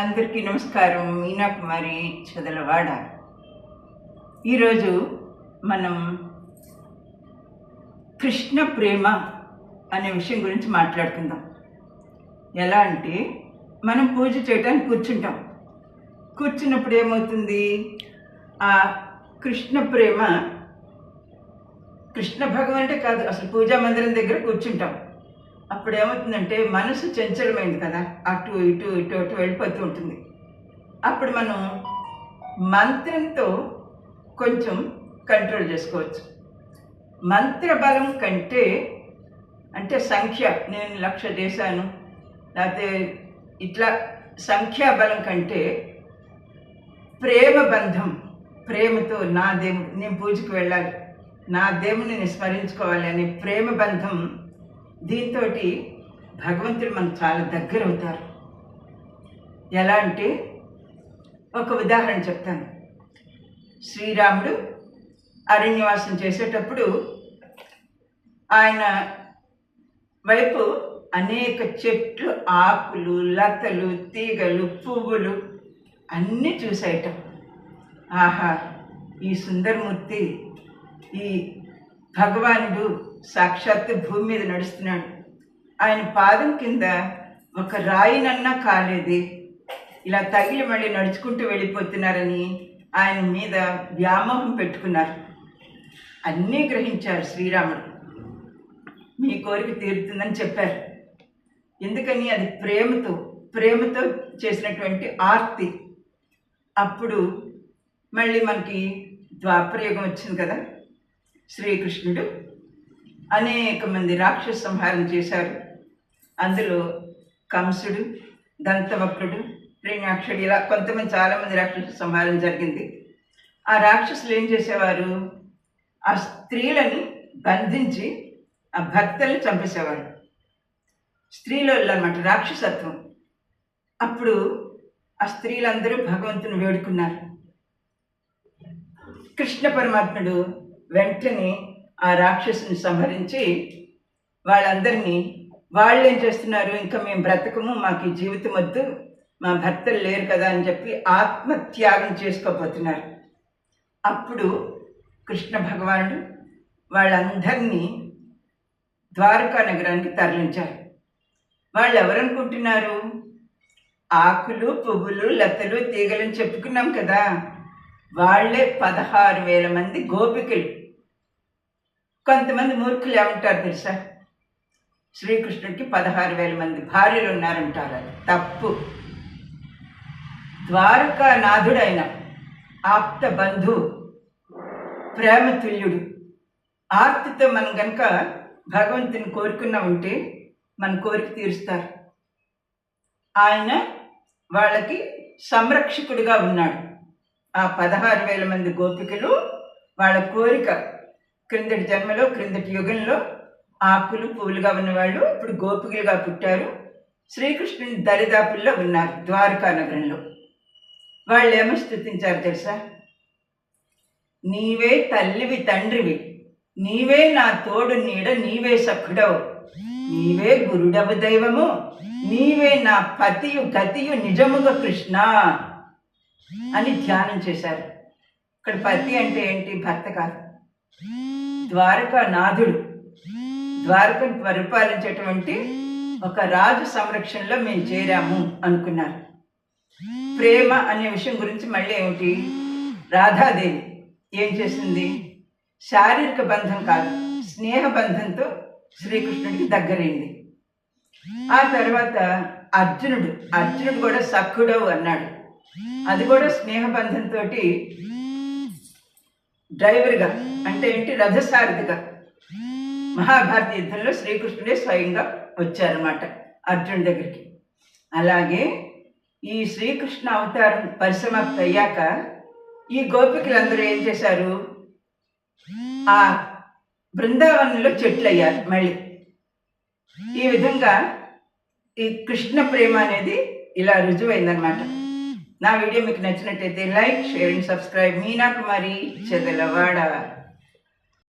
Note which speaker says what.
Speaker 1: అందరికీ నమస్కారం. మీనా కుమారి చదలవాడ. ఈరోజు మనం కృష్ణ ప్రేమ అనే విషయం గురించి మాట్లాడుకుందాం. ఎలా అంటే మనం పూజ చేయడానికి కూర్చుంటాం. కూర్చున్నప్పుడు ఏమవుతుంది, ఆ కృష్ణ ప్రేమ, కృష్ణ భగవానుడే కాదు, అసలు పూజా మందిరం దగ్గర కూర్చుంటాం. అప్పుడు ఏమవుతుందంటే మనసు చంచలమైంది కదా, అటు ఇటు ఇటు అటు వెళ్ళిపోతూ ఉంటుంది. అప్పుడు మనం మంత్రంతో కొంచెం కంట్రోల్ చేసుకోవచ్చు. మంత్ర బలం కంటే, అంటే సంఖ్య, నేను 1,00,000 చేశాను లేకపోతే ఇట్లా సంఖ్యాబలం కంటే ప్రేమ బంధం, ప్రేమతో నా దేవుడు, నేను పూజకి వెళ్ళాలి, నా దేవుడిని నేను స్మరించుకోవాలి అనే ప్రేమ బంధం, దీంతో భగవంతుడు మనకు చాలా దగ్గర అవుతారు. ఎలా అంటే ఒక ఉదాహరణ చెప్తాను. శ్రీరాముడు అరణ్యవాసం చేసేటప్పుడు ఆయన వైపు అనేక చెట్లు, ఆకులు, లతలు, తీగలు, పువ్వులు అన్నీ చూసేయటం. ఆహా, ఈ సుందరమూర్తి, ఈ భగవానుడు సాక్షాత్తు భూమి మీద నడుస్తున్నాడు, ఆయన పాదం కింద ఒక రాయినన్నా కాలేదే, ఇలా తగిలి మళ్ళీ నడుచుకుంటూ వెళ్ళిపోతున్నారని ఆయన మీద వ్యామోహం పెట్టుకున్నారు. అన్నీ గ్రహించారు శ్రీరాముడు. మీ కోరిక తీరుతుందని చెప్పారు. ఎందుకని? అది ప్రేమతో చేసినటువంటి ఆర్తి. అప్పుడు మళ్ళీ మనకి ద్వాపరయుగం వచ్చింది కదా, శ్రీకృష్ణుడు అనేక మంది రాక్షస సంహారం చేశారు. అందులో కంసుడు, దంతవక్రుడు, హిరణ్యాక్షుడు, ఇలా కొంతమంది చాలామంది రాక్షస సంహారం జరిగింది. ఆ రాక్షసులు ఏం చేసేవారు, ఆ స్త్రీలని బంధించి ఆ భర్తల్ని చంపేసేవారు. స్త్రీలో అన్నమాట రాక్షసత్వం. అప్పుడు ఆ స్త్రీలందరూ భగవంతుని వేడుకున్నారు. కృష్ణ పరమాత్ముడు వెంటనే ఆ రాక్షసుని సంహరించి వాళ్ళందరినీ, వాళ్ళు ఏం చేస్తున్నారు, ఇంకా మేము బ్రతకము, మాకు ఈ జీవితం వద్దు, మా భర్తలు లేరు కదా అని చెప్పి ఆత్మత్యాగం చేసుకోబోతున్నారు. అప్పుడు కృష్ణ భగవానుడు వాళ్ళందరినీ ద్వారకా నగరానికి తరలించారు. వాళ్ళు ఎవరనుకుంటున్నారు, ఆకులు, పువ్వులు, లతలు, తీగలని చెప్పుకున్నాం కదా, వాళ్ళే 16,000 మంది గోపికలు. కొంతమంది మూర్ఖులు ఏమంటారు తెలుసా, శ్రీకృష్ణుడికి 16,000 మంది భార్యలు ఉన్నారంటారు. అది తప్పు. ద్వారకానాథుడైన ఆప్త బంధు, ప్రేమతుల్యుడు, ఆర్తితో మనం కనుక భగవంతుని కోరుకున్నా ఉంటే మన కోరిక తీరుస్తారు. ఆయన వాళ్ళకి సంరక్షకుడిగా ఉన్నాడు. ఆ 16,000 మంది గోపికలు వాళ్ళ కోరిక, క్రిందటి జన్మలో, క్రిందటి యుగంలో ఆకులు పువ్వులుగా ఉన్నవాళ్ళు ఇప్పుడు గోపికలుగా పుట్టారు. శ్రీకృష్ణుని దరిదాపుల్లో ఉన్నారు ద్వారకా నగరంలో. వాళ్ళు ఏమో స్తుతించారు తెలుసా, నీవే తల్లివి తండ్రివి, నీవే నా తోడు నీడ, నీవే సఖుడవు, నీవే గురుడవు దైవము, నీవే నా పతియు గతియు నిజముగా కృష్ణ అని ధ్యానం చేశారు. ఇక్కడ పతి అంటే ఏంటి, భర్త కాదు, ద్వారకానాథుడు, ద్వారకను పరిపాలించేటువంటి ఒక రాజు సంరక్షణలో మేము చేరాము అనుకున్నారు. ప్రేమ అనే విషయం గురించి మళ్ళీ ఏమిటి, రాధాదేవి ఏం చేసింది, శారీరక బంధం కాదు, స్నేహ బంధంతో శ్రీకృష్ణుడికి దగ్గరైంది. ఆ తర్వాత అర్జునుడు కూడా సఖుడవు అన్నాడు. అది కూడా స్నేహబంధంతో డ్రైవర్గా, అంటే ఏంటి, రథసారథిగా మహాభారత యుద్ధంలో శ్రీకృష్ణుడే స్వయంగా వచ్చారన్నమాట అర్జునుడి దగ్గరికి. అలాగే ఈ శ్రీకృష్ణ అవతారం పరిసమాప్తి అయ్యాక ఈ గోపికలందరూ ఏం చేశారు, ఆ బృందావనంలో చెట్లు అయ్యారు మళ్ళీ. ఈ విధంగా ఈ కృష్ణ ప్రేమ అనేది ఇలా రుజువైందనమాట. నా వీడియో మీకు నచ్చినట్టయితే like, share and subscribe. Meena Kumari Chadalavada.